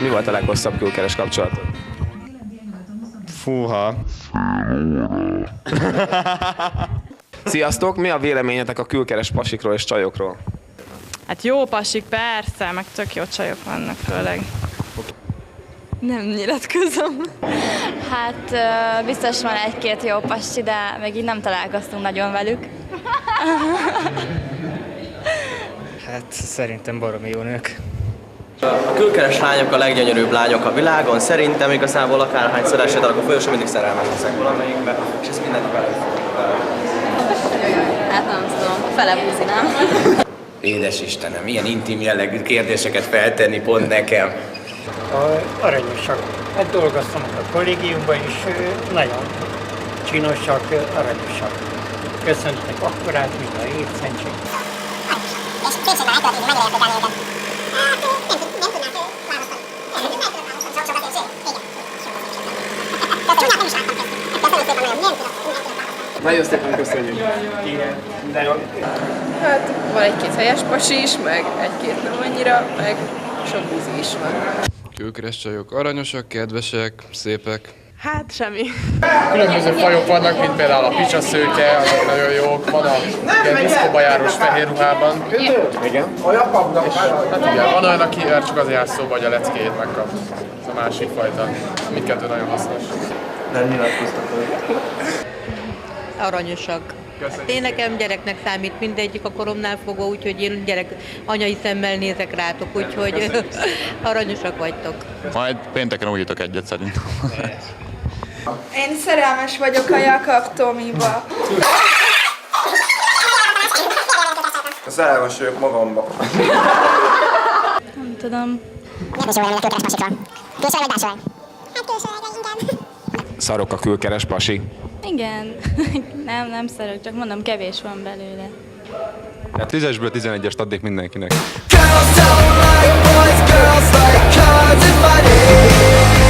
Mi volt a leghosszabb külkeres kapcsolatod? Fúha. Sziasztok! Mi a véleményetek a külkeres pasikról és csajokról? Hát jó pasik, persze, meg tök jó csajok vannak főleg. Nem nyilatkozom. Hát biztos van egy-két jó pasi, de még így nem találkoztunk nagyon velük. Hát szerintem baromi jó nők. A külkeres lányok a leggyönyörűbb lányok a világon. Szerintem igazából akárhányszor esetek a folyosón, mindig szerelmes leszek valamelyikbe, és ez mindent belefogjuk. Hát nem tudom, felebúzi, nem? Édes Istenem, ilyen intim jellegű kérdéseket feltenni pont nekem. Aranyosak. Hát dolgoztam a kollégiumban is, nagyon csinosak, aranyosak. Köszöntek akkorát, mint a évszentség. És félségben elkövetni, mennyire értékelni őket? Nem tudnánk választani. Sok azért, igen. De csúnyát nem is láttam kezdeni. Köszönöm szépen nagyon, nem tudok. Nagyon szépen köszönjük! Igen, de jó. Hát van egy-két helyes pasi is, meg egy-két nem annyira, meg sok buzi is van. Külkeres csajok aranyosak, kedvesek, szépek. Hát semmi. Különböző fajok vannak, mint például a picsaszőke, azok nagyon jók. Van a ilyen diszkóbajárós fehér ruhában. Igen. Hát igen, van olyan, aki csak azért jár szóba, hogy a leckét megkap. Ez a másik fajta. Mindkettő nagyon hasznos. Nem nyilatkoztak ők. Aranyosak. Én nekem gyereknek számít mindegyik a koromnál fogva, úgyhogy én anyai szemmel nézek rátok, úgyhogy aranyosak vagytok. Majd pénteken újítok egyet szerintem. Én szerelmes vagyok a Jakab Tomiba. A szerelmes vagyok magamba. Nem tudom. Nem is jó élmény a külkeres pasikra. Külsőleg vagy belsőleg? Hát külsőleg, igen. Szarok a külkeres pasi. Igen. nem szarok, csak mondom, kevés van belőle. 10-esből 11-est adnék mindenkinek. Girls don't like boys, girls like cards and money.